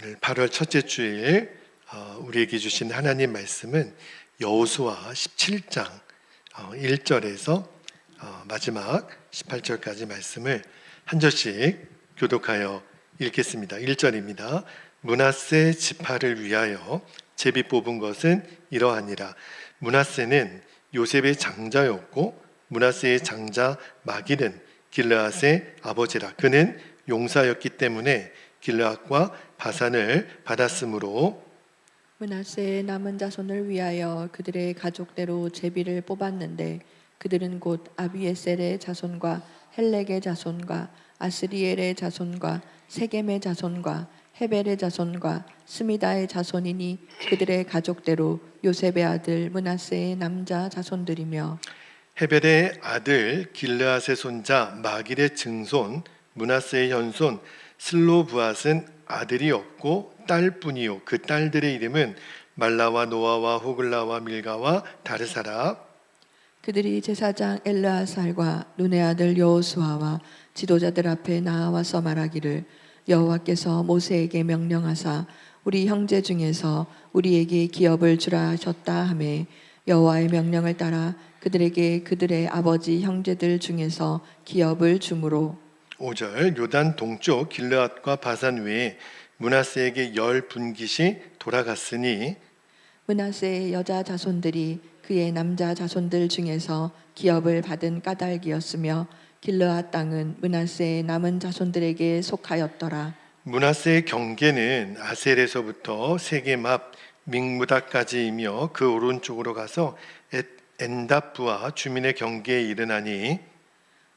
오늘 8월 첫째 주일 우리에게 주신 하나님 말씀은 여호수아 17장 1절에서 마지막 18절까지 말씀을 한 절씩 교독하여 읽겠습니다. 1절입니다. 므낫세 지파를 위하여 제비 뽑은 것은 이러하니라. 므낫세는 요셉의 장자였고 므낫세의 장자 마길은 길르앗의 아버지라. 그는 용사였기 때문에 길르앗과 바산을 받았으므로 므낫세의 남은 자손을 위하여 그들의 가족대로 제비를 뽑았는데 그들은 곧 아비에셀의 자손과 헬렉의 자손과 아스리엘의 자손과 세겜의 자손과 헤벨의 자손과 스미다의 자손이니 그들의 가족대로 요셉의 아들 므낫세의 남자 자손들이며 헤벨의 아들 길르앗의 손자 마길의 증손 므낫세의 현손 슬로브앗은 아들이 없고 딸뿐이요 그 딸들의 이름은 말라와 노아와 호글라와 밀가와 다르사라. 그들이 제사장 엘르아살과 눈의 아들 여호수아와 지도자들 앞에 나와서 말하기를 여호와께서 모세에게 명령하사 우리 형제 중에서 우리에게 기업을 주라 하셨다 하매 여호와의 명령을 따라 그들에게 그들의 아버지 형제들 중에서 기업을 주므로 5절 요단 동쪽 길르앗과 바산 외에 므낫세에게 10분깃이 돌아갔으니 므낫세의 여자 자손들이 그의 남자 자손들 중에서 기업을 받은 까닭이었으며 길르앗 땅은 므낫세의 남은 자손들에게 속하였더라. 므낫세의 경계는 아셀에서부터 세겜 앞 믹무다까지이며 그 오른쪽으로 가서 엔다프와 주민의 경계에 이르나니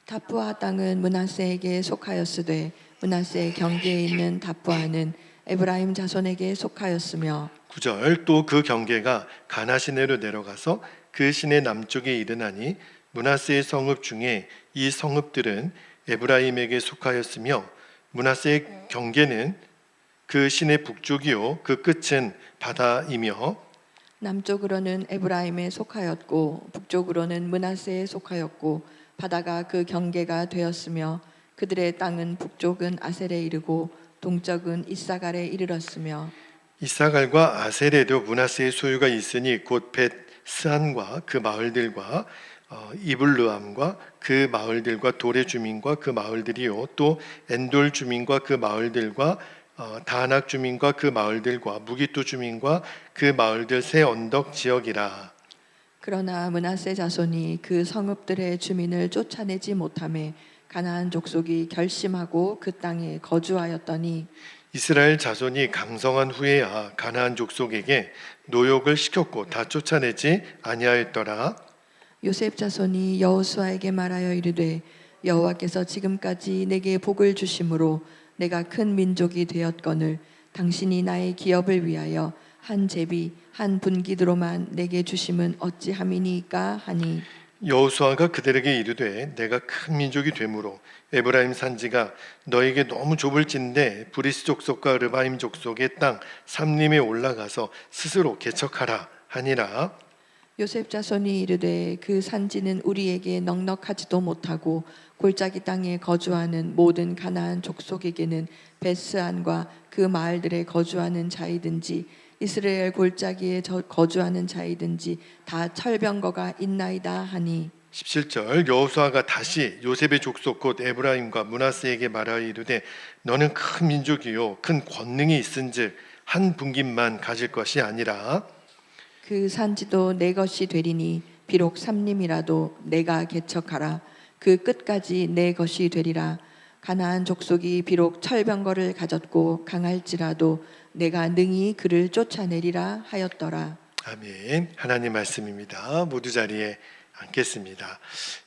다프아 땅은 므낫세에게 속하였으되 므낫세의 경계에 있는 다프아는 에브라임 자손에게 속하였으며 9절 또 그 경계가 가나 시내로 내려가서 그 시내 남쪽에 이르나니 므낫세의 성읍 중에 이 성읍들은 에브라임에게 속하였으며 므낫세의 경계는 그 시내 북쪽이요 그 끝은 바다이며 남쪽으로는 에브라임에 속하였고 북쪽으로는 므낫세에 속하였고 바다가 그 경계가 되었으며 그들의 땅은 북쪽은 아셀에 이르고 동쪽은 이사갈에 이르렀으며 이사갈과 아셀에도 므낫세의 소유가 있으니 곧 벳스안과 그 마을들과 이블르암과 그 마을들과 돌의 주민과 그 마을들이요 또 엔돌 주민과 그 마을들과 다낙 주민과 그 마을들과 무기또 주민과 그 마을들 세 언덕 지역이라. 그러나 므낫세 자손이 그 성읍들의 주민을 쫓아내지 못하매 가나안 족속이 결심하고 그 땅에 거주하였더니 이스라엘 자손이 강성한 후에야 가나안 족속에게 노역을 시켰고 다 쫓아내지 아니하였더라. 요셉 자손이 여호수아에게 말하여 이르되 여호와께서 지금까지 내게 복을 주심으로 내가 큰 민족이 되었거늘 당신이 나의 기업을 위하여 한 제비 한 분깃으로만 내게 주심은 어찌함이니까 하니 여호수아가 그들에게 이르되 내가 큰 민족이 되므로 에브라임 산지가 너에게 너무 좁을진데 브리스 족속과 르바임 족속의 땅 삼림에 올라가서 스스로 개척하라 하니라. 요셉 자손이 이르되 그 산지는 우리에게 넉넉하지도 못하고 골짜기 땅에 거주하는 모든 가나안 족속에게는 베스안과 그 마을들에 거주하는 자이든지 이스라엘 골짜기에 거주하는 자이든지 다 철병거가 있나이다 하니 17절 여호수아가 다시 요셉의 족속 곧 에브라임과 므낫세에게 말하여 이르되 너는 큰 민족이요 큰 권능이 있은즉 한 분깃만 가질 것이 아니라 그 산지도 내 것이 되리니 비록 삼림이라도 내가 개척하라 그 끝까지 내 것이 되리라. 가나안 족속이 비록 철병거를 가졌고 강할지라도 내가 능히 그를 쫓아내리라 하였더라. 아멘. 하나님 말씀입니다. 모두 자리에 앉겠습니다.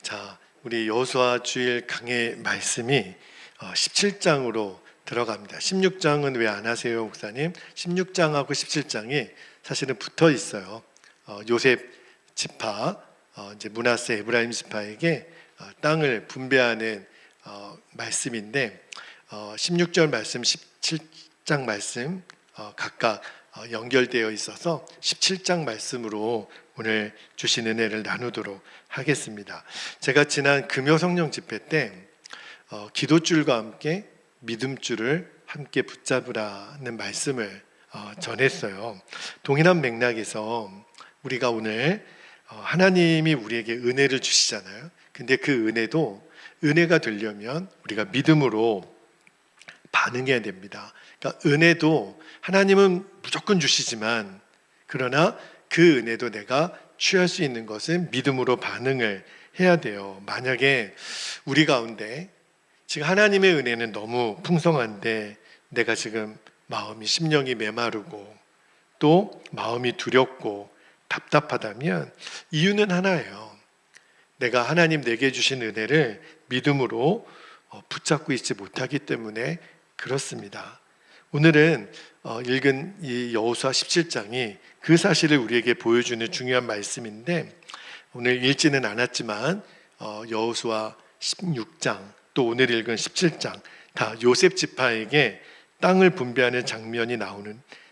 자, 우리 여호수아 주일 강의 말씀이 17장으로 들어갑니다. 16장은 왜 안 하세요, 목사님? 16장하고 17장이 사실은 붙어 있어요. 요셉 지파, 이제 므낫세 에브라임 지파에게 땅을 분배하는 말씀인데 16절 말씀, 17장 말씀 각각 연결되어 있어서 17장 말씀으로 오늘 주신 은혜를 나누도록 하겠습니다. 제가 지난 금요 성령 집회 때 기도줄과 함께 믿음줄을 함께 붙잡으라는 말씀을 전했어요. 동일한 맥락에서 우리가 오늘 하나님이 우리에게 은혜를 주시잖아요. 근데 그 은혜도 은혜가 되려면 우리가 믿음으로 반응해야 됩니다. 그러니까 은혜도 하나님은 무조건 주시지만 그러나 그 은혜도 내가 취할 수 있는 것은 믿음으로 반응을 해야 돼요. 만약에 우리 가운데 지금 하나님의 은혜는 너무 풍성한데 내가 지금 마음이 심령이 메마르고 또 마음이 두렵고 답답하다면 이유는 하나예요. 내가 하나님 내게 주신 은혜를 믿음으로 붙잡고 있지 못하기 때문에 그렇습니다. 오늘은 읽은 이 여호수아 17장이 그 사실을 우리에게 보여주는 중요한 말씀인데 오늘 읽지는 않았지만 여호수아 16장 또 오늘 읽은 17장 다 요셉 지파에게 땅을 분배하는 장면이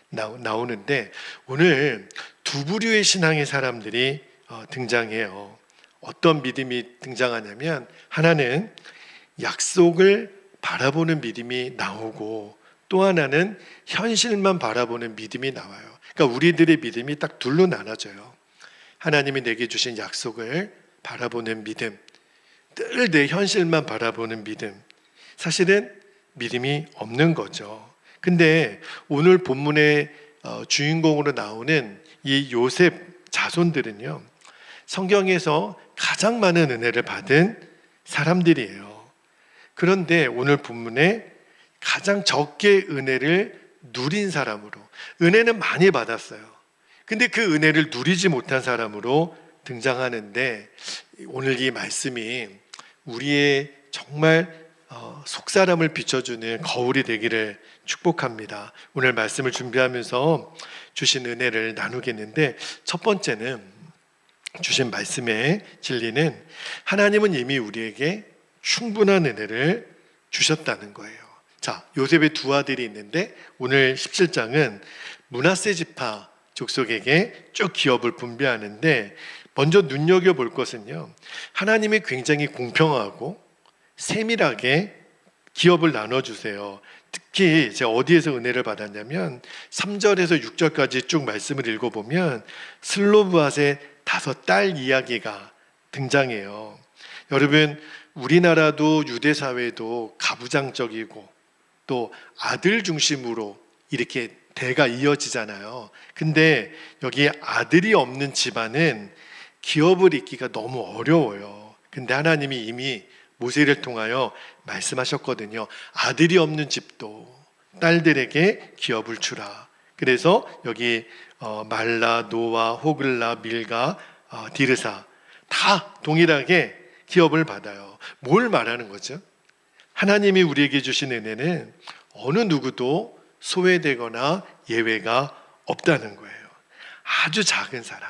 나오는데 오늘 두 부류의 신앙의 사람들이 등장해요. 어떤 믿음이 등장하냐면 하나는 약속을 바라보는 믿음이 나오고 또 하나는 현실만 바라보는 믿음이 나와요. 그러니까 우리들의 믿음이 딱 둘로 나눠져요. 하나님이 내게 주신 약속을 바라보는 믿음, 늘 내 현실만 바라보는 믿음. 사실은 믿음이 없는 거죠. 근데 오늘 본문의 주인공으로 나오는 이 요셉 자손들은요, 성경에서 가장 많은 은혜를 받은 사람들이에요. 그런데 오늘 본문에 가장 적게 은혜를 누린 사람으로, 은혜는 많이 받았어요. 근데 그 은혜를 누리지 못한 사람으로 등장하는데 오늘 이 말씀이 우리의 정말 속사람을 비춰주는 거울이 되기를 축복합니다. 오늘 말씀을 준비하면서 주신 은혜를 나누겠는데 첫 번째는 주신 말씀의 진리는 하나님은 이미 우리에게 충분한 은혜를 주셨다는 거예요. 자, 요셉의 두 아들이 있는데 오늘 17장은 므낫세 지파 족속에게 쭉 기업을 분배하는데 먼저 눈여겨볼 것은요, 하나님이 굉장히 공평하고 세밀하게 기업을 나눠주세요. 특히 제가 어디에서 은혜를 받았냐면 3절에서 6절까지 쭉 말씀을 읽어보면 슬로브앗의 5딸 이야기가 등장해요. 여러분, 우리나라도 유대 사회도 가부장적이고 또 아들 중심으로 이렇게 대가 이어지잖아요. 근데 여기 아들이 없는 집안은 기업을 잇기가 너무 어려워요. 근데 하나님이 이미 모세를 통하여 말씀하셨거든요. 아들이 없는 집도 딸들에게 기업을 주라. 그래서 여기 말라, 노아, 호글라, 밀가, 디르사 다 동일하게 기업을 받아요. 뭘 말하는 거죠? 하나님이 우리에게 주신 은혜는 어느 누구도 소외되거나 예외가 없다는 거예요. 아주 작은 사람,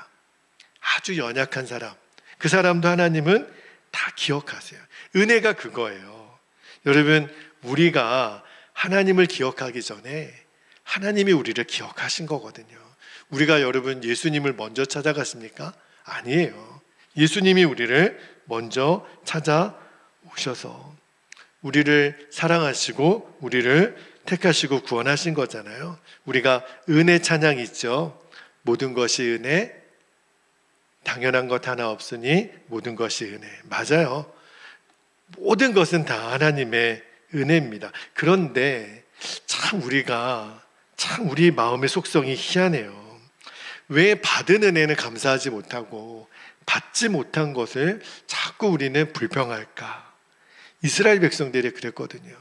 아주 연약한 사람, 그 사람도 하나님은 다 기억하세요. 은혜가 그거예요. 여러분, 우리가 하나님을 기억하기 전에 하나님이 우리를 기억하신 거거든요. 우리가 여러분 예수님을 먼저 찾아갔습니까? 아니에요. 예수님이 우리를 먼저 찾아오셔서 우리를 사랑하시고 우리를 택하시고 구원하신 거잖아요. 우리가 은혜 찬양 있죠. 모든 것이 은혜, 당연한 것 하나 없으니 모든 것이 은혜. 맞아요. 모든 것은 다 하나님의 은혜입니다. 그런데 참 우리 마음의 속성이 희한해요. 왜 받은 은혜는 감사하지 못하고 받지 못한 것을 자꾸 우리는 불평할까? 이스라엘 백성들이 그랬거든요.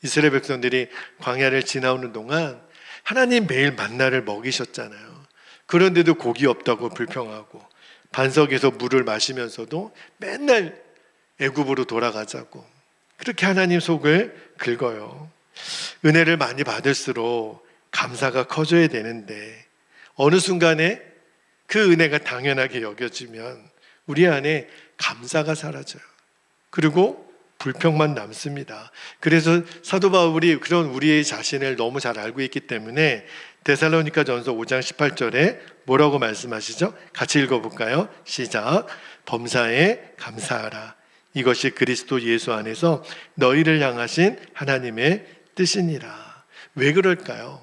이스라엘 백성들이 광야를 지나오는 동안 하나님 매일 만나를 먹이셨잖아요. 그런데도 고기 없다고 불평하고 반석에서 물을 마시면서도 맨날 애굽으로 돌아가자고 그렇게 하나님 속을 긁어요. 은혜를 많이 받을수록 감사가 커져야 되는데 어느 순간에 그 은혜가 당연하게 여겨지면 우리 안에 감사가 사라져요. 그리고 불평만 남습니다. 그래서 사도 바울이 그런 우리의 자신을 너무 잘 알고 있기 때문에 데살로니가 전서 5장 18절에 뭐라고 말씀하시죠? 같이 읽어볼까요? 시작. 범사에 감사하라. 이것이 그리스도 예수 안에서 너희를 향하신 하나님의 뜻이니라. 왜 그럴까요?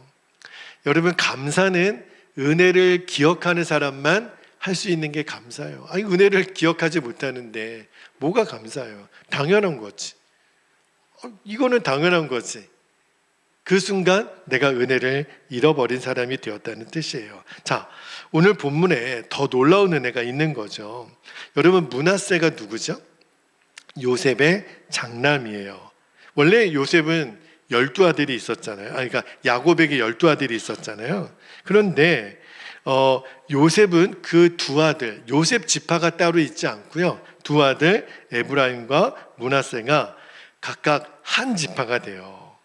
여러분, 감사는 은혜를 기억하는 사람만 할 수 있는 게 감사예요. 아니, 은혜를 기억하지 못하는데 뭐가 감사해요? 당연한 거지. 이거는 당연한 거지. 그 순간 내가 은혜를 잃어버린 사람이 되었다는 뜻이에요. 자, 오늘 본문에 더 놀라운 은혜가 있는 거죠. 여러분, 므낫세가 누구죠? 요셉의 장남이에요. 원래 요셉은 12아들이 있었잖아요. 그러니까 야곱에게 12아들이 있었잖아요. 그런데 요셉은 그 두 아들, 요셉 지파가 따로 있지 않고요. 두 아들 에브라임과 므낫세가 각각 한 지파가 돼요.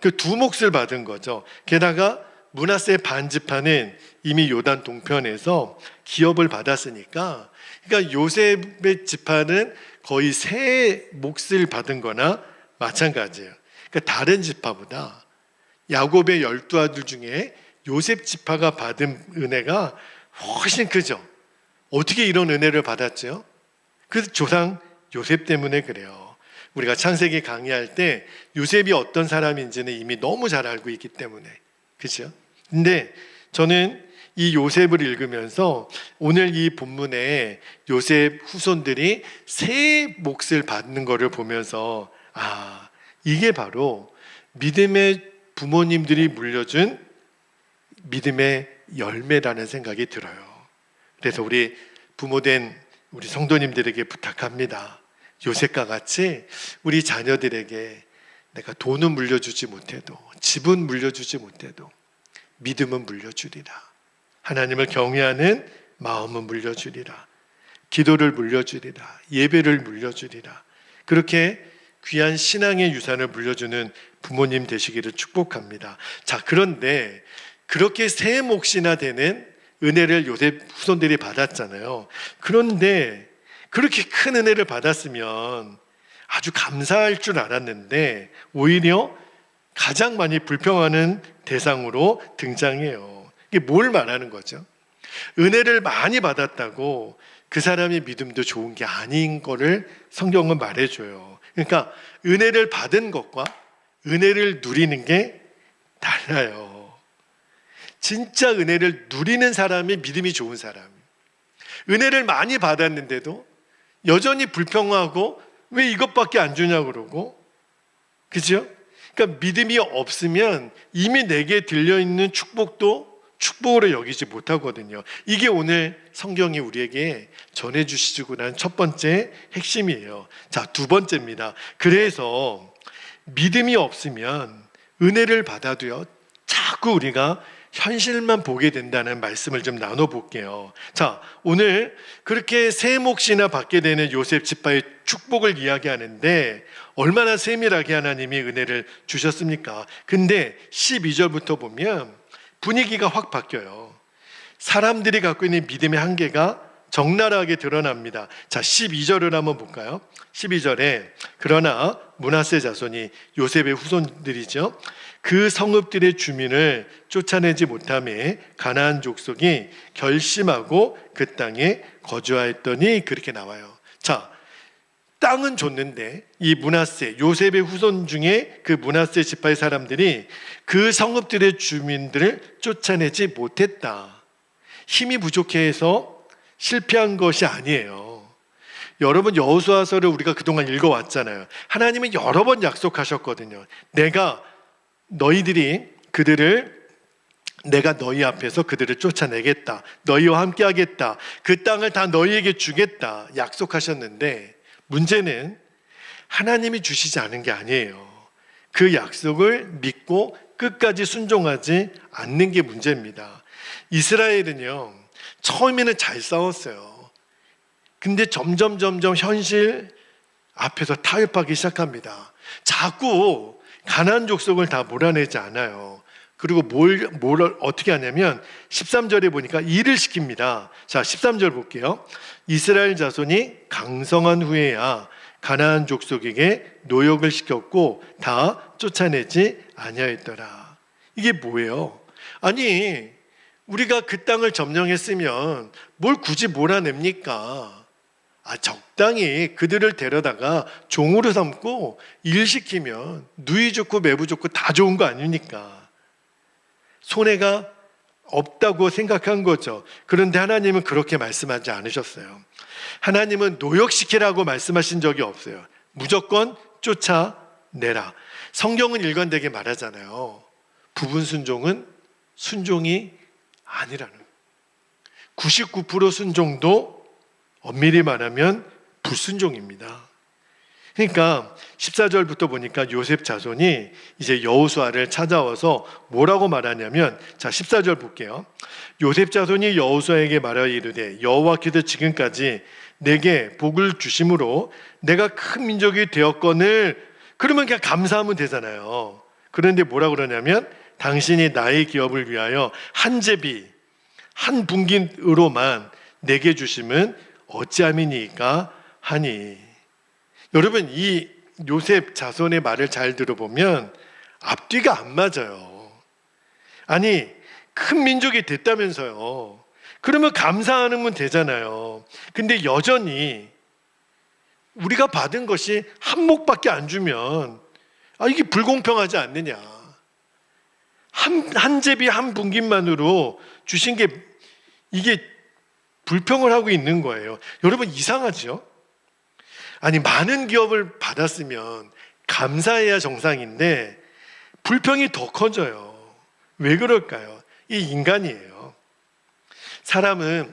그 두 몫을 받은 거죠. 게다가 므낫세 반 지파는 이미 요단 동편에서 기업을 받았으니까, 그러니까 요셉의 지파는 거의 세 몫을 받은 거나 마찬가지예요. 그러니까 다른 지파보다 야곱의 12아들 중에 요셉 지파가 받은 은혜가 훨씬 크죠. 어떻게 이런 은혜를 받았죠? 그 조상 요셉 때문에 그래요. 우리가 창세기 강의할 때 요셉이 어떤 사람인지는 이미 너무 잘 알고 있기 때문에, 그렇죠? 근데 저는 이 요셉을 읽으면서 오늘 이 본문에 요셉 후손들이 세 몫을 받는 것을 보면서 이게 바로 믿음의 부모님들이 물려준 믿음의 열매라는 생각이 들어요. 그래서 우리 부모된 우리 성도님들에게 부탁합니다. 요셉과 같이 우리 자녀들에게 내가 돈은 물려주지 못해도, 집은 물려주지 못해도 믿음은 물려주리라. 하나님을 경외하는 마음은 물려주리라. 기도를 물려주리라. 예배를 물려주리라. 그렇게 귀한 신앙의 유산을 물려주는 부모님 되시기를 축복합니다. 자, 그런데 그렇게 세 몫이나 되는 은혜를 요셉 후손들이 받았잖아요. 그런데 그렇게 큰 은혜를 받았으면 아주 감사할 줄 알았는데 오히려 가장 많이 불평하는 대상으로 등장해요. 이게 뭘 말하는 거죠? 은혜를 많이 받았다고 그 사람의 믿음도 좋은 게 아닌 거를 성경은 말해줘요. 그러니까 은혜를 받은 것과 은혜를 누리는 게 달라요. 진짜 은혜를 누리는 사람이 믿음이 좋은 사람. 은혜를 많이 받았는데도 여전히 불평하고 왜 이것밖에 안 주냐고 그러고, 그죠? 그러니까 믿음이 없으면 이미 내게 들려있는 축복도 축복으로 여기지 못하거든요. 이게 오늘 성경이 우리에게 전해주시고 난 첫 번째 핵심이에요. 자, 두 번째입니다. 그래서 믿음이 없으면 은혜를 받아도요, 자꾸 우리가 현실만 보게 된다는 말씀을 좀 나눠볼게요. 자, 오늘 그렇게 세 몫이나 받게 되는 요셉 지파의 축복을 이야기하는데 얼마나 세밀하게 하나님이 은혜를 주셨습니까? 근데 12절부터 보면 분위기가 확 바뀌어요. 사람들이 갖고 있는 믿음의 한계가 적나라하게 드러납니다. 자, 12절을 한번 볼까요? 12절에 그러나 므낫세 자손이 요셉의 후손들이죠. 그 성읍들의 주민을 쫓아내지 못하며 가나안 족속이 결심하고 그 땅에 거주하였더니, 그렇게 나와요. 자, 땅은 줬는데 이 므낫세, 요셉의 후손 중에 그 므낫세 지파의 사람들이 그 성읍들의 주민들을 쫓아내지 못했다. 힘이 부족해서 실패한 것이 아니에요. 여러분, 여호수아서를 우리가 그동안 읽어왔잖아요. 하나님은 여러 번 약속하셨거든요. 내가 너희 앞에서 그들을 쫓아내겠다. 너희와 함께 하겠다. 그 땅을 다 너희에게 주겠다. 약속하셨는데 문제는 하나님이 주시지 않은 게 아니에요. 그 약속을 믿고 끝까지 순종하지 않는 게 문제입니다. 이스라엘은요, 처음에는 잘 싸웠어요. 근데 점점 현실 앞에서 타협하기 시작합니다. 자꾸 가나안 족속을 다 몰아내지 않아요. 그리고 뭘 어떻게 하냐면 13절에 보니까 일을 시킵니다. 자, 13절 볼게요. 이스라엘 자손이 강성한 후에야 가나안 족속에게 노역을 시켰고 다 쫓아내지 아니하였더라. 이게 뭐예요? 아니, 우리가 그 땅을 점령했으면 뭘 굳이 몰아냅니까? 적당히 그들을 데려다가 종으로 삼고 일시키면 누이 좋고 매부 좋고 다 좋은 거 아닙니까? 손해가 없다고 생각한 거죠. 그런데 하나님은 그렇게 말씀하지 않으셨어요. 하나님은 노역시키라고 말씀하신 적이 없어요. 무조건 쫓아내라. 성경은 일관되게 말하잖아요. 부분 순종은 순종이 아니라는 거예요. 99% 순종도 엄밀히 말하면 불순종입니다. 그러니까 14절부터 보니까 요셉 자손이 이제 여호수아를 찾아와서 뭐라고 말하냐면, 자 14절 볼게요. 요셉 자손이 여호수아에게 말하여 이르되 여호와께서 지금까지 내게 복을 주심으로 내가 큰 민족이 되었거늘. 그러면 그냥 감사하면 되잖아요. 그런데 뭐라 그러냐면, 당신이 나의 기업을 위하여 한 제비 한 분깃으로만 내게 주심은 어찌함이니까 하니. 여러분, 이 요셉 자손의 말을 잘 들어보면 앞뒤가 안 맞아요. 아니, 큰 민족이 됐다면서요. 그러면 감사하면 되잖아요. 근데 여전히 우리가 받은 것이 한 몫밖에 안 주면 이게 불공평하지 않느냐. 한 제비 한 분깃만으로 주신 게 이게 불평을 하고 있는 거예요. 여러분, 이상하죠? 아니, 많은 기업을 받았으면 감사해야 정상인데 불평이 더 커져요. 왜 그럴까요? 이 인간이에요. 사람은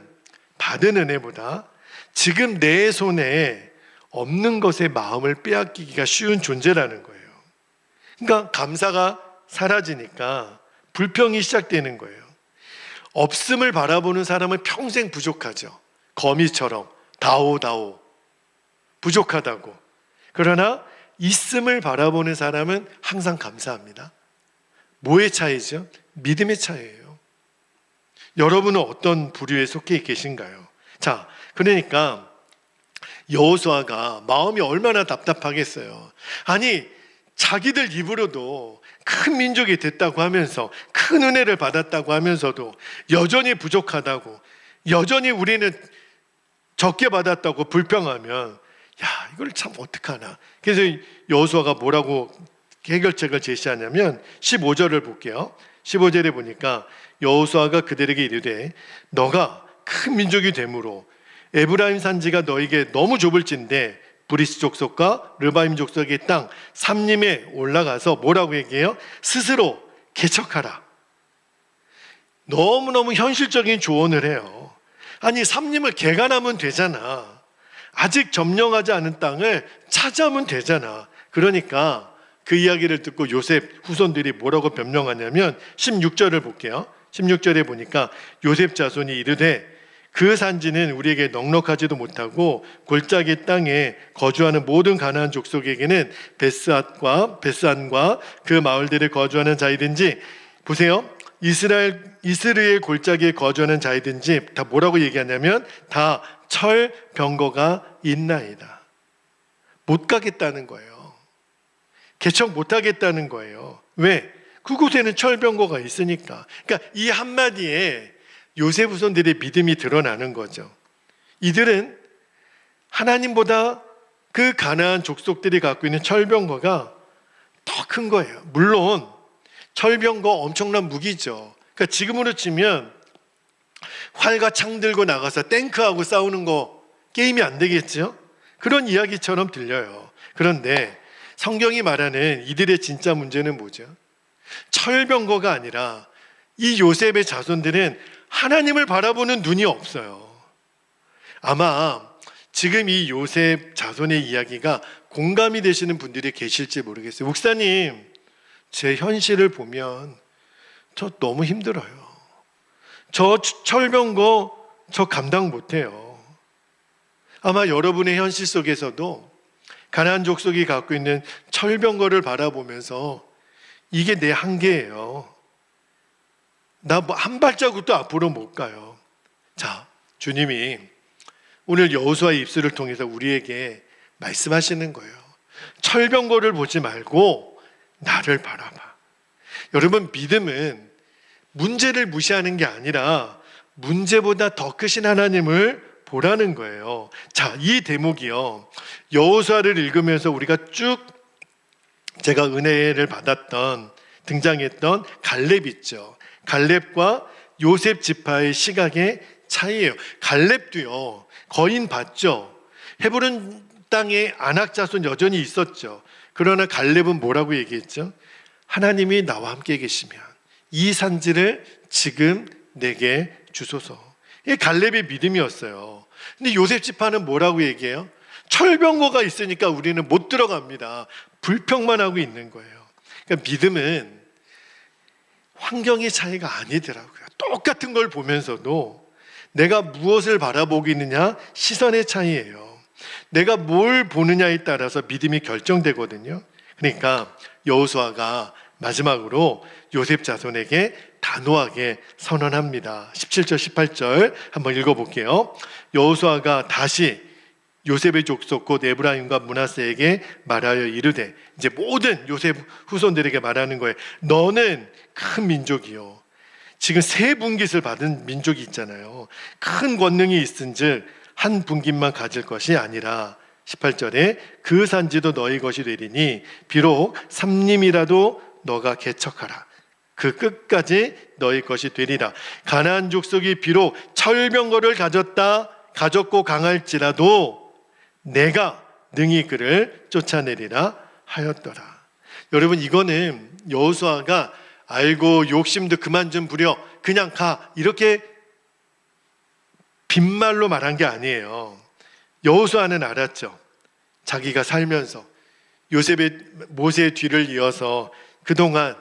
받은 은혜보다 지금 내 손에 없는 것에 마음을 빼앗기기가 쉬운 존재라는 거예요. 그러니까 감사가 사라지니까 불평이 시작되는 거예요. 없음을 바라보는 사람은 평생 부족하죠. 거미처럼 다오다오 부족하다고. 그러나 있음을 바라보는 사람은 항상 감사합니다. 뭐의 차이죠? 믿음의 차이예요. 여러분은 어떤 부류에 속해 계신가요? 자, 그러니까 여호수아가 마음이 얼마나 답답하겠어요. 아니, 자기들 입으로도 큰 민족이 됐다고 하면서, 큰 은혜를 받았다고 하면서도 여전히 부족하다고, 여전히 우리는 적게 받았다고 불평하면, 이걸 참 어떡하나. 그래서 여호수아가 뭐라고 해결책을 제시하냐면 15절을 볼게요. 15절에 보니까 여호수아가 그들에게 이르되 너가 큰 민족이 되므로 에브라임 산지가 너에게 너무 좁을진데 브리스 족속과 르바임 족속의 땅 삼림에 올라가서 뭐라고 얘기해요? 스스로 개척하라. 너무너무 현실적인 조언을 해요. 아니, 삼림을 개간하면 되잖아. 아직 점령하지 않은 땅을 차지하면 되잖아. 그러니까 그 이야기를 듣고 요셉 후손들이 뭐라고 변명하냐면 16절을 볼게요. 16절에 보니까 요셉 자손이 이르되 그 산지는 우리에게 넉넉하지도 못하고 골짜기 땅에 거주하는 모든 가나안 족속에게는 베스안과 그 마을들에 거주하는 자이든지, 보세요, 이스라엘 골짜기에 거주하는 자이든지 다 뭐라고 얘기하냐면 다 철병거가 있나이다. 못 가겠다는 거예요. 개척 못 하겠다는 거예요. 왜? 그곳에는 철병거가 있으니까. 그러니까 이 한마디에 요셉 후손들의 믿음이 드러나는 거죠. 이들은 하나님보다 그 가나안 족속들이 갖고 있는 철병거가 더 큰 거예요. 물론 철병거 엄청난 무기죠. 그러니까 지금으로 치면 활과 창 들고 나가서 탱크하고 싸우는 거 게임이 안 되겠죠? 그런 이야기처럼 들려요. 그런데 성경이 말하는 이들의 진짜 문제는 뭐죠? 철병거가 아니라 이 요셉의 자손들은 하나님을 바라보는 눈이 없어요. 아마 지금 이 요셉 자손의 이야기가 공감이 되시는 분들이 계실지 모르겠어요. 목사님, 제 현실을 보면 저 너무 힘들어요. 저 철병거 저 감당 못해요. 아마 여러분의 현실 속에서도 가나안 족속이 갖고 있는 철병거를 바라보면서 이게 내 한계예요. 나 뭐 한 발자국도 앞으로 못 가요. 자, 주님이 오늘 여호수아의 입술을 통해서 우리에게 말씀하시는 거예요. 철병거를 보지 말고 나를 바라봐. 여러분, 믿음은 문제를 무시하는 게 아니라 문제보다 더 크신 하나님을 보라는 거예요. 자, 이 대목이요. 여호수아를 읽으면서 우리가 쭉 제가 은혜를 받았던 등장했던 갈렙 있죠. 갈렙과 요셉 지파의 시각의 차이예요. 갈렙도요. 거인 봤죠. 헤브론 땅에 아낙 자손 여전히 있었죠. 그러나 갈렙은 뭐라고 얘기했죠? 하나님이 나와 함께 계시면 이 산지를 지금 내게 주소서. 이게 갈렙의 믿음이었어요. 근데 요셉 지파는 뭐라고 얘기해요? 철병거가 있으니까 우리는 못 들어갑니다. 불평만 하고 있는 거예요. 그러니까 믿음은 환경의 차이가 아니더라고요. 똑같은 걸 보면서도 내가 무엇을 바라보고 있느냐, 시선의 차이예요. 내가 뭘 보느냐에 따라서 믿음이 결정되거든요. 그러니까 여호수아가 마지막으로 요셉 자손에게 단호하게 선언합니다. 17절 18절 한번 읽어볼게요. 여호수아가 다시 요셉의 족속 곧 에브라임과 므낫세에게 말하여 이르되, 이제 모든 요셉 후손들에게 말하는 거예요. 너는 큰 민족이요, 지금 세 분깃을 받은 민족이 있잖아요. 큰 권능이 있은즉 한 분깃만 가질 것이 아니라 18절에 그 산지도 너희 것이 되리니 비록 삼림이라도 너가 개척하라. 그 끝까지 너희 것이 되리라. 가나안 족속이 비록 철병거를 가졌고 강할지라도 내가 능히 그를 쫓아내리라 하였더라. 여러분, 이거는 여호수아가 알고 욕심도 그만 좀 부려 그냥 가 이렇게 빈말로 말한 게 아니에요. 여호수아는 알았죠. 자기가 살면서 모세의 뒤를 이어서 그동안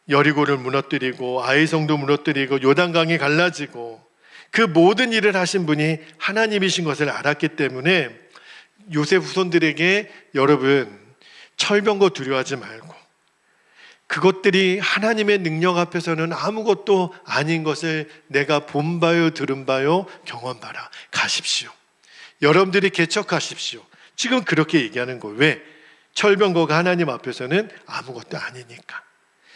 여리고를 무너뜨리고 아이성도 무너뜨리고 요단강이 갈라지고 그 모든 일을 하신 분이 하나님이신 것을 알았기 때문에 요셉 후손들에게 여러분, 철병거 두려워하지 말고 그것들이 하나님의 능력 앞에서는 아무것도 아닌 것을 내가 본 바요 들은 바요 경험봐라. 가십시오. 여러분들이 개척하십시오. 지금 그렇게 얘기하는 거예요. 왜? 철병거가 하나님 앞에서는 아무것도 아니니까.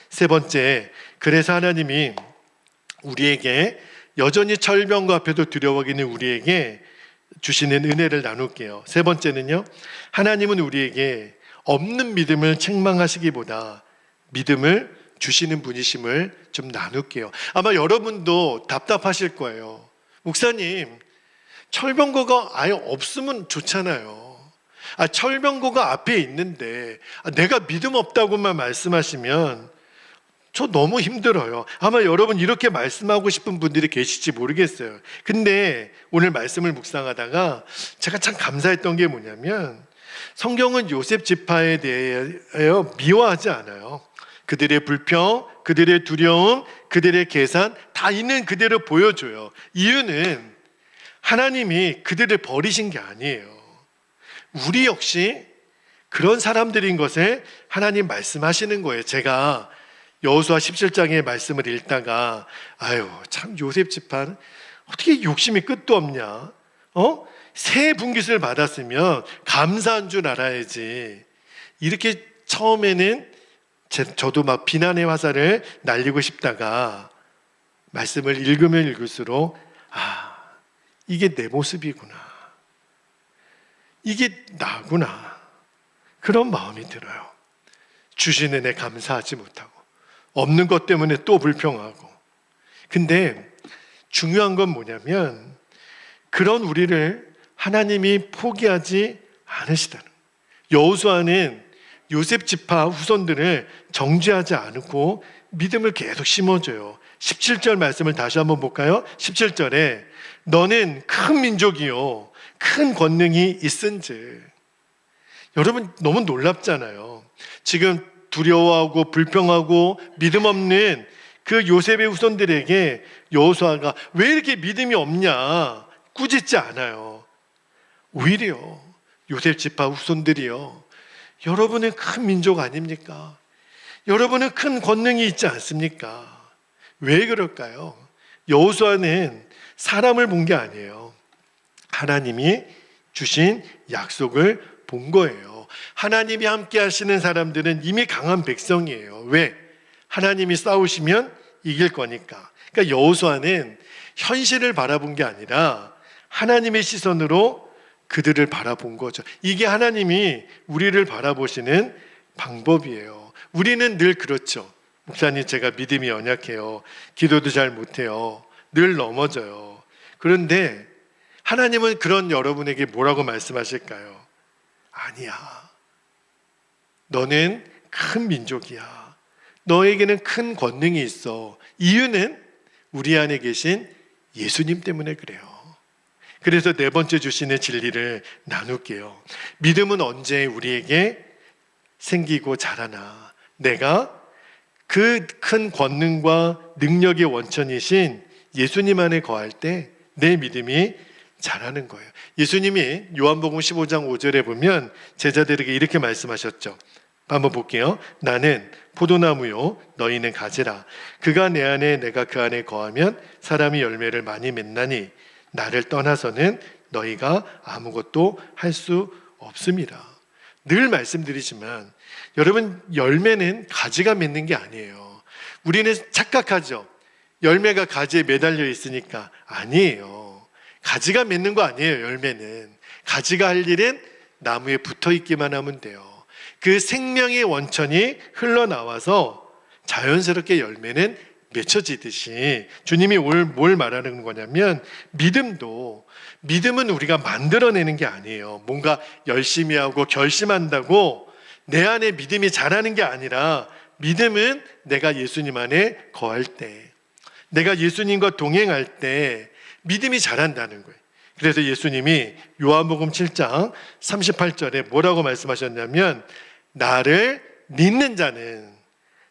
세 번째, 그래서 하나님이 우리에게 여전히 철병거 앞에도 두려워하는 우리에게 주시는 은혜를 나눌게요. 세 번째는요, 하나님은 우리에게 없는 믿음을 책망하시기보다 믿음을 주시는 분이심을 좀 나눌게요. 아마 여러분도 답답하실 거예요. 목사님, 철병거가 아예 없으면 좋잖아요. 철병거가 앞에 있는데 내가 믿음 없다고만 말씀하시면 저 너무 힘들어요. 아마 여러분 이렇게 말씀하고 싶은 분들이 계실지 모르겠어요. 근데 오늘 말씀을 묵상하다가 제가 참 감사했던 게 뭐냐면, 성경은 요셉 지파에 대하여 미워하지 않아요. 그들의 불평, 그들의 두려움, 그들의 계산 다 있는 그대로 보여줘요. 이유는 하나님이 그들을 버리신 게 아니에요. 우리 역시 그런 사람들인 것을 하나님 말씀하시는 거예요. 제가 여호수아 17장의 말씀을 읽다가 참 요셉 지파는 어떻게 욕심이 끝도 없냐? 새 분깃을 받았으면 감사한 줄 알아야지. 이렇게 처음에는 저도 막 비난의 화살을 날리고 싶다가 말씀을 읽으면 읽을수록 이게 내 모습이구나, 이게 나구나, 그런 마음이 들어요. 주신 은혜 감사하지 못하고 없는 것 때문에 또 불평하고. 근데 중요한 건 뭐냐면 그런 우리를 하나님이 포기하지 않으시다는 거예요. 여호수아는 요셉 지파 후손들을 정죄하지 않고 믿음을 계속 심어줘요. 17절 말씀을 다시 한번 볼까요? 17절에 너는 큰 민족이요 큰 권능이 있은즉. 여러분 너무 놀랍잖아요. 지금 두려워하고 불평하고 믿음 없는 그 요셉의 후손들에게 여호수아가 왜 이렇게 믿음이 없냐 꾸짖지 않아요. 오히려 요셉 지파 후손들이요, 여러분은 큰 민족 아닙니까? 여러분은 큰 권능이 있지 않습니까? 왜 그럴까요? 여호수아는 사람을 본 게 아니에요. 하나님이 주신 약속을 본 거예요. 하나님이 함께 하시는 사람들은 이미 강한 백성이에요. 왜? 하나님이 싸우시면 이길 거니까. 그러니까 여호수아는 현실을 바라본 게 아니라 하나님의 시선으로 그들을 바라본 거죠. 이게 하나님이 우리를 바라보시는 방법이에요. 우리는 늘 그렇죠. 목사님, 제가 믿음이 연약해요. 기도도 잘 못해요. 늘 넘어져요. 그런데 하나님은 그런 여러분에게 뭐라고 말씀하실까요? 아니야. 너는 큰 민족이야. 너에게는 큰 권능이 있어. 이유는 우리 안에 계신 예수님 때문에 그래요. 그래서 네 번째 주시는 진리를 나눌게요. 믿음은 언제 우리에게 생기고 자라나? 내가 그 큰 권능과 능력의 원천이신 예수님 안에 거할 때 내 믿음이 자라는 거예요. 예수님이 요한복음 15장 5절에 보면 제자들에게 이렇게 말씀하셨죠. 한번 볼게요. 나는 포도나무요, 너희는 가지라. 그가 내 안에, 내가 그 안에 거하면 사람이 열매를 많이 맺나니 나를 떠나서는 너희가 아무것도 할 수 없습니다. 늘 말씀드리지만 여러분, 열매는 가지가 맺는 게 아니에요. 우리는 착각하죠. 열매가 가지에 매달려 있으니까. 아니에요. 가지가 맺는 거 아니에요. 열매는 가지가 할 일은 나무에 붙어 있기만 하면 돼요. 그 생명의 원천이 흘러나와서 자연스럽게 열매는 맺혀지듯이 주님이 뭘 말하는 거냐면 믿음은 우리가 만들어내는 게 아니에요. 뭔가 열심히 하고 결심한다고 내 안에 믿음이 자라는 게 아니라 믿음은 내가 예수님 안에 거할 때, 내가 예수님과 동행할 때 믿음이 자란다는 거예요. 그래서 예수님이 요한복음 7장 38절에 뭐라고 말씀하셨냐면 나를 믿는 자는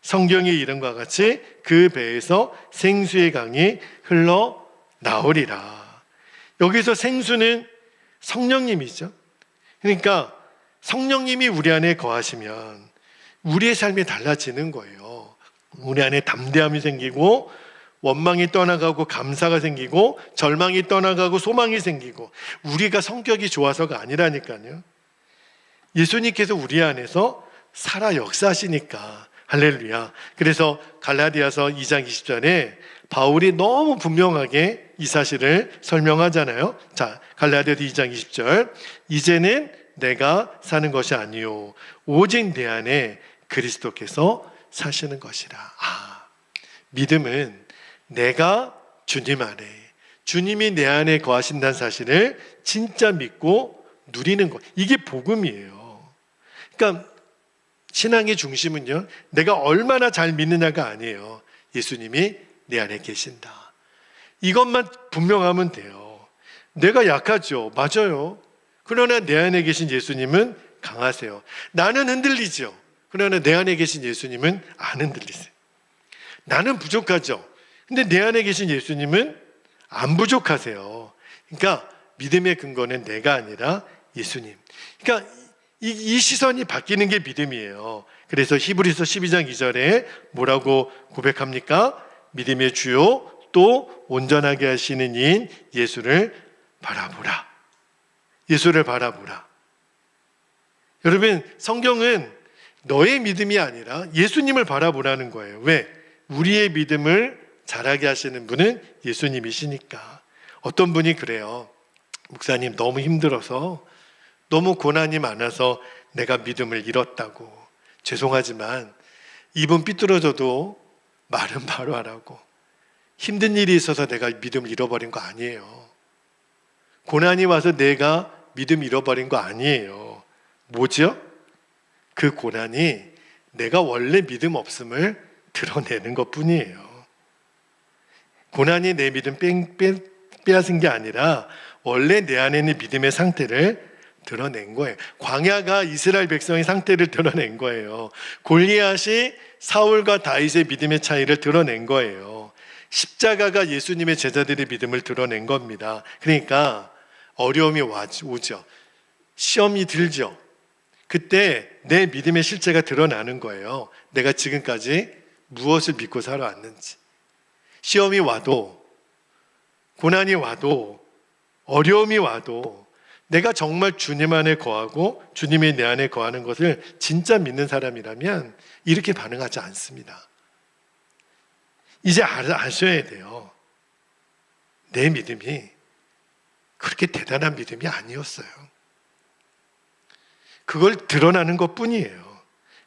성경의 이름과 같이 그 배에서 생수의 강이 흘러나오리라. 여기서 생수는 성령님이죠. 그러니까 성령님이 우리 안에 거하시면 우리의 삶이 달라지는 거예요. 우리 안에 담대함이 생기고 원망이 떠나가고 감사가 생기고 절망이 떠나가고 소망이 생기고 우리가 성격이 좋아서가 아니라니까요. 예수님께서 우리 안에서 살아 역사하시니까 할렐루야. 그래서 갈라디아서 2장 20절에 바울이 너무 분명하게 이 사실을 설명하잖아요. 자, 갈라디아서 2장 20절 이제는 내가 사는 것이 아니요 오직 내 안에 그리스도께서 사시는 것이라. 믿음은 내가 주님 안에, 주님이 내 안에 거하신다는 사실을 진짜 믿고 누리는 것. 이게 복음이에요. 그러니까 신앙의 중심은요, 내가 얼마나 잘 믿느냐가 아니에요. 예수님이 내 안에 계신다. 이것만 분명하면 돼요. 내가 약하죠. 맞아요. 그러나 내 안에 계신 예수님은 강하세요. 나는 흔들리죠. 그러나 내 안에 계신 예수님은 안 흔들리세요. 나는 부족하죠. 근데 내 안에 계신 예수님은 안 부족하세요. 그러니까 믿음의 근거는 내가 아니라 예수님. 그러니까 이 시선이 바뀌는 게 믿음이에요. 그래서 히브리서 12장 2절에 뭐라고 고백합니까? 믿음의 주요 또 온전하게 하시는 이인 예수를 바라보라. 예수를 바라보라. 여러분, 성경은 너의 믿음이 아니라 예수님을 바라보라는 거예요. 왜? 우리의 믿음을 자라게 하시는 분은 예수님이시니까. 어떤 분이 그래요. 목사님, 너무 힘들어서, 너무 고난이 많아서 내가 믿음을 잃었다고. 죄송하지만 입은 삐뚤어져도 말은 바로 하라고. 힘든 일이 있어서 내가 믿음을 잃어버린 거 아니에요. 고난이 와서 내가 믿음 잃어버린 거 아니에요. 뭐죠? 그 고난이 내가 원래 믿음 없음을 드러내는 것 뿐이에요. 고난이 내 믿음 빼앗은 게 아니라 원래 내 안에 있는 믿음의 상태를 드러낸 거예요. 광야가 이스라엘 백성의 상태를 드러낸 거예요. 골리앗이 사울과 다윗의 믿음의 차이를 드러낸 거예요. 십자가가 예수님의 제자들의 믿음을 드러낸 겁니다. 그러니까 어려움이 오죠. 시험이 들죠. 그때 내 믿음의 실체가 드러나는 거예요. 내가 지금까지 무엇을 믿고 살아왔는지. 시험이 와도, 고난이 와도, 어려움이 와도 내가 정말 주님 안에 거하고 주님이 내 안에 거하는 것을 진짜 믿는 사람이라면 이렇게 반응하지 않습니다. 이제 아셔야 돼요. 내 믿음이 그렇게 대단한 믿음이 아니었어요. 그걸 드러나는 것뿐이에요.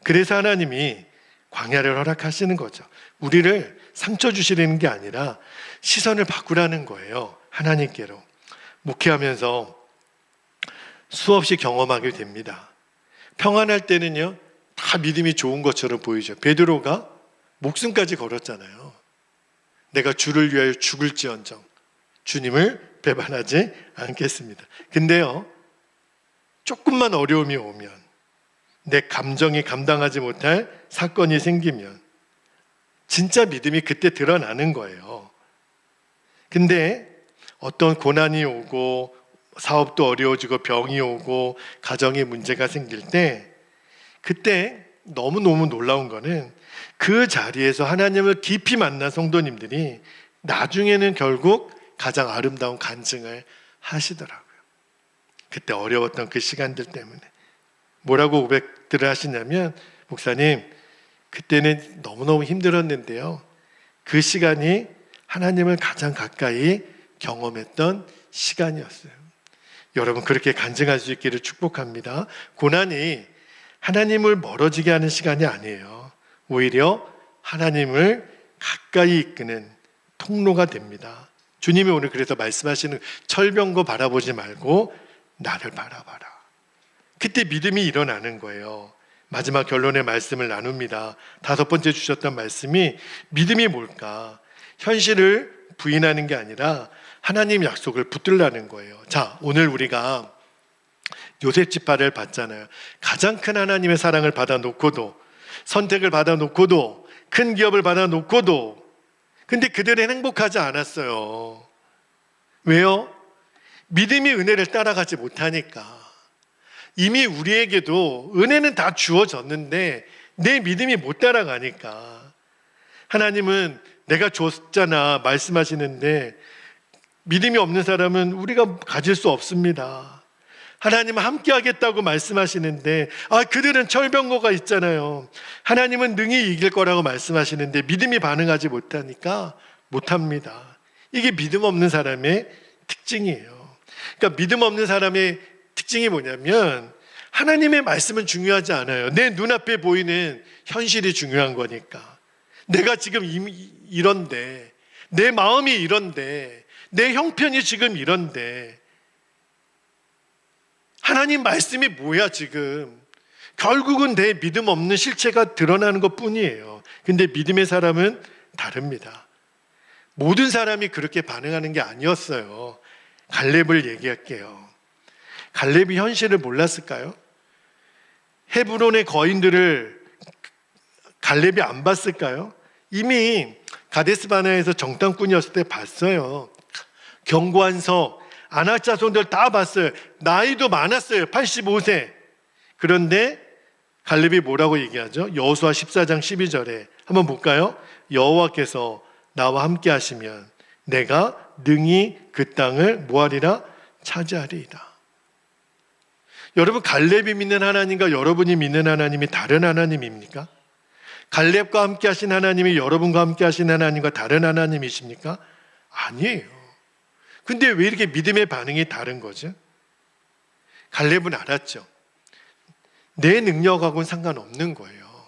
그래서 하나님이 광야를 허락하시는 거죠. 우리를 상처 주시려는 게 아니라 시선을 바꾸라는 거예요. 하나님께로. 목회하면서 수없이 경험하게 됩니다. 평안할 때는요, 다 믿음이 좋은 것처럼 보이죠. 베드로가 목숨까지 걸었잖아요. 내가 주를 위하여 죽을지언정 주님을 배반하지 않겠습니다. 근데요, 조금만 어려움이 오면, 내 감정이 감당하지 못할 사건이 생기면 진짜 믿음이 그때 드러나는 거예요. 근데 어떤 고난이 오고 사업도 어려워지고 병이 오고 가정에 문제가 생길 때, 그때 너무너무 놀라운 거는 그 자리에서 하나님을 깊이 만난 성도님들이 나중에는 결국 가장 아름다운 간증을 하시더라고요. 그때 어려웠던 그 시간들 때문에. 뭐라고 고백들을 하시냐면, 목사님, 그때는 너무너무 힘들었는데요, 그 시간이 하나님을 가장 가까이 경험했던 시간이었어요. 여러분, 그렇게 간증할 수 있기를 축복합니다. 고난이 하나님을 멀어지게 하는 시간이 아니에요. 오히려 하나님을 가까이 이끄는 통로가 됩니다. 주님이 오늘 그래서 말씀하시는, 철병거 바라보지 말고 나를 바라봐라. 그때 믿음이 일어나는 거예요. 마지막 결론의 말씀을 나눕니다. 5번째 주셨던 말씀이 믿음이 뭘까? 현실을 부인하는 게 아니라 하나님 약속을 붙들라는 거예요. 자, 오늘 우리가 요셉 지파를 봤잖아요. 가장 큰 하나님의 사랑을 받아놓고도, 선택을 받아놓고도, 큰 기업을 받아놓고도, 근데 그들은 행복하지 않았어요. 왜요? 믿음이 은혜를 따라가지 못하니까. 이미 우리에게도 은혜는 다 주어졌는데 내 믿음이 못 따라가니까. 하나님은 내가 줬잖아 말씀하시는데 믿음이 없는 사람은 우리가 가질 수 없습니다. 하나님은 함께 하겠다고 말씀하시는데 그들은 철병거가 있잖아요. 하나님은 능히 이길 거라고 말씀하시는데 믿음이 반응하지 못하니까 못합니다. 이게 믿음 없는 사람의 특징이에요. 그러니까 믿음 없는 사람의 특징이 뭐냐면, 하나님의 말씀은 중요하지 않아요. 내 눈앞에 보이는 현실이 중요한 거니까. 내가 지금 이런데, 내 마음이 이런데, 내 형편이 지금 이런데, 하나님 말씀이 뭐야 지금? 결국은 내 믿음 없는 실체가 드러나는 것 뿐이에요. 근데 믿음의 사람은 다릅니다. 모든 사람이 그렇게 반응하는 게 아니었어요. 갈렙을 얘기할게요. 갈렙이 현실을 몰랐을까요? 헤브론의 거인들을 갈렙이 안 봤을까요? 이미 가데스 바네아에서 정탐꾼이었을 때 봤어요. 견고한 석, 아낙 자손들 다 봤어요. 나이도 많았어요. 85세. 그런데 갈렙이 뭐라고 얘기하죠? 여호수아 14장 12절에 한번 볼까요? 여호와께서 나와 함께 하시면 내가 능히 그 땅을 뭐하리라? 차지하리이다. 여러분, 갈렙이 믿는 하나님과 여러분이 믿는 하나님이 다른 하나님입니까? 갈렙과 함께 하신 하나님이 여러분과 함께 하신 하나님과 다른 하나님이십니까? 아니에요. 근데 왜 이렇게 믿음의 반응이 다른 거죠? 갈렙은 알았죠. 내 능력하고는 상관없는 거예요.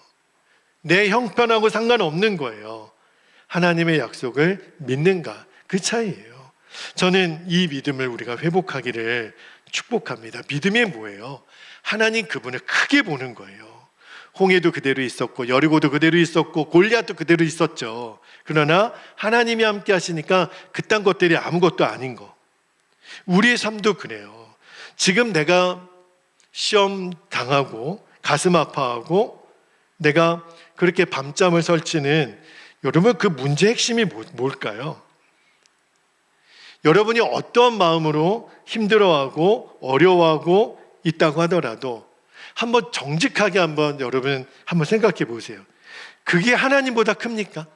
내 형편하고 상관없는 거예요. 하나님의 약속을 믿는가, 그 차이예요. 저는 이 믿음을 우리가 회복하기를 축복합니다. 믿음이 뭐예요? 하나님 그분을 크게 보는 거예요. 홍해도 그대로 있었고 여리고도 그대로 있었고 골리앗도 그대로 있었죠. 그러나 하나님이 함께 하시니까 그딴 것들이 아무것도 아닌 거. 우리의 삶도 그래요. 지금 내가 시험 당하고 가슴 아파하고 내가 그렇게 밤잠을 설치는, 여러분 그 문제의 핵심이 뭘까요? 여러분이 어떤 마음으로 힘들어하고 어려워하고 있다고 하더라도 한번 정직하게 여러분 한번 생각해 보세요. 그게 하나님보다 큽니까?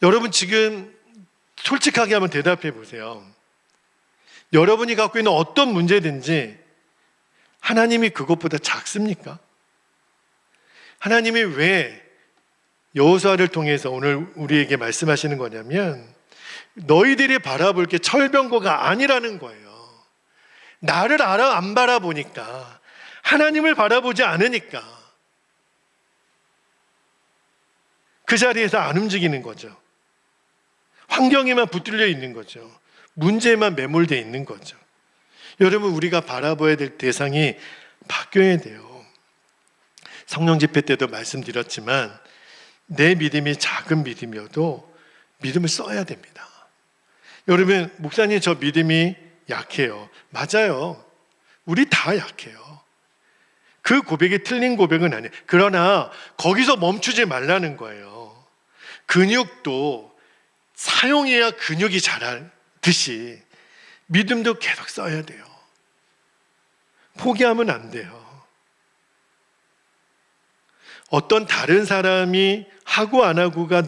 여러분 지금 솔직하게 한번 대답해 보세요. 여러분이 갖고 있는 어떤 문제든지 하나님이 그것보다 작습니까? 하나님이 왜 여호수아를 통해서 오늘 우리에게 말씀하시는 거냐면, 너희들이 바라볼 게 철병거가 아니라는 거예요. 나를 안 바라보니까, 하나님을 바라보지 않으니까 그 자리에서 안 움직이는 거죠. 환경에만 붙들려 있는 거죠. 문제에만 매몰되어 있는 거죠. 여러분, 우리가 바라봐야 될 대상이 바뀌어야 돼요. 성령 집회 때도 말씀드렸지만 내 믿음이 작은 믿음이어도 믿음을 써야 됩니다. 여러분, 목사님 저 믿음이 약해요. 맞아요. 우리 다 약해요. 그 고백이 틀린 고백은 아니에요. 그러나 거기서 멈추지 말라는 거예요. 근육도 사용해야 근육이 자라듯이 믿음도 계속 써야 돼요. 포기하면 안 돼요. 어떤 다른 사람이 하고 안 하고가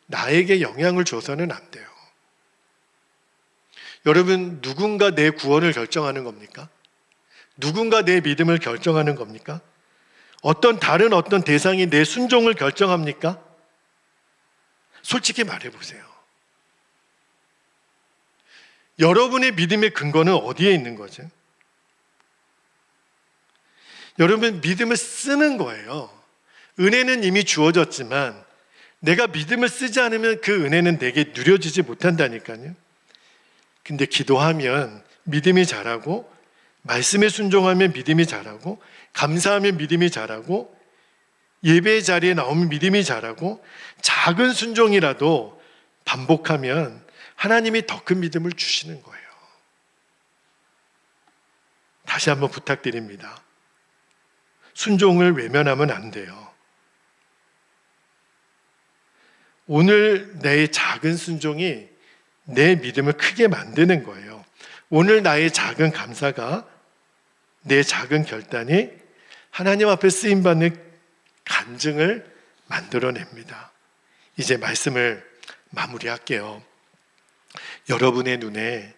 나에게 영향을 줘서는 안 돼요. 여러분, 누군가 내 구원을 결정하는 겁니까? 누군가 내 믿음을 결정하는 겁니까? 어떤 대상이 내 순종을 결정합니까? 솔직히 말해보세요. 여러분의 믿음의 근거는 어디에 있는 거죠? 여러분, 믿음을 쓰는 거예요. 은혜는 이미 주어졌지만 내가 믿음을 쓰지 않으면 그 은혜는 내게 누려지지 못한다니까요. 근데 기도하면 믿음이 자라고, 말씀에 순종하면 믿음이 자라고, 감사하면 믿음이 자라고, 예배의 자리에 나오면 믿음이 자라고, 작은 순종이라도 반복하면 하나님이 더 큰 믿음을 주시는 거예요. 다시 한번 부탁드립니다. 순종을 외면하면 안 돼요. 오늘 내 작은 순종이 내 믿음을 크게 만드는 거예요. 오늘 나의 작은 감사가, 내 작은 결단이 하나님 앞에 쓰임받는 간증을 만들어냅니다. 이제 말씀을 마무리할게요. 여러분의 눈에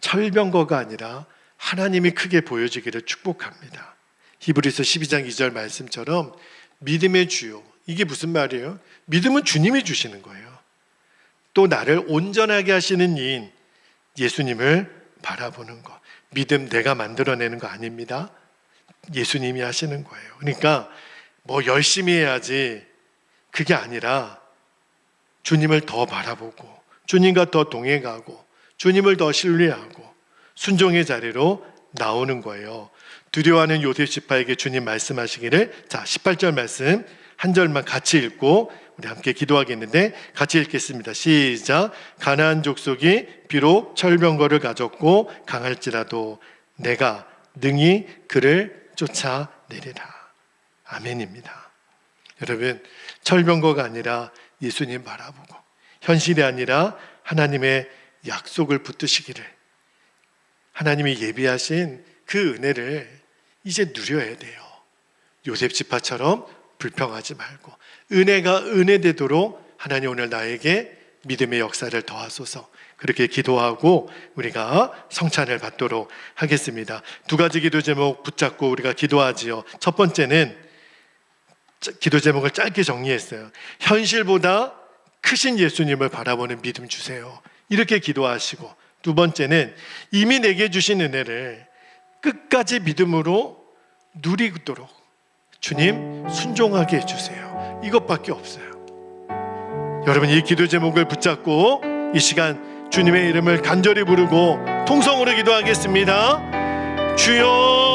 철병거가 아니라 하나님이 크게 보여지기를 축복합니다. 히브리서 12장 2절 말씀처럼 믿음의 주요, 이게 무슨 말이에요? 믿음은 주님이 주시는 거예요. 또 나를 온전하게 하시는 이인 예수님을 바라보는 것. 믿음 내가 만들어내는 거 아닙니다. 예수님이 하시는 거예요. 그러니까 뭐 열심히 해야지, 그게 아니라 주님을 더 바라보고, 주님과 더 동행하고, 주님을 더 신뢰하고 순종의 자리로 나오는 거예요. 두려워하는 요셉 지파에게 주님 말씀하시기를, 자 18절 말씀 한 절만 같이 읽고 우리 함께 기도하겠는데, 같이 읽겠습니다. 시작. 가나안 족속이 비록 철병거를 가졌고 강할지라도 내가 능히 그를 쫓아내리라. 아멘입니다. 여러분, 철병거가 아니라 예수님 바라보고, 현실이 아니라 하나님의 약속을 붙드시기를, 하나님이 예비하신 그 은혜를 이제 누려야 돼요. 요셉 지파처럼 불평하지 말고 은혜가 은혜되도록 하나님 오늘 나에게 믿음의 역사를 더하소서, 그렇게 기도하고 우리가 성찬을 받도록 하겠습니다. 두 가지 기도 제목 붙잡고 우리가 기도하지요. 첫 번째는 기도 제목을 짧게 정리했어요. 현실보다 크신 예수님을 바라보는 믿음 주세요, 이렇게 기도하시고, 두 번째는 이미 내게 주신 은혜를 끝까지 믿음으로 누리도록 주님 순종하게 해주세요. 이것밖에 없어요. 여러분, 이 기도 제목을 붙잡고 이 시간 주님의 이름을 간절히 부르고 통성으로 기도하겠습니다. 주여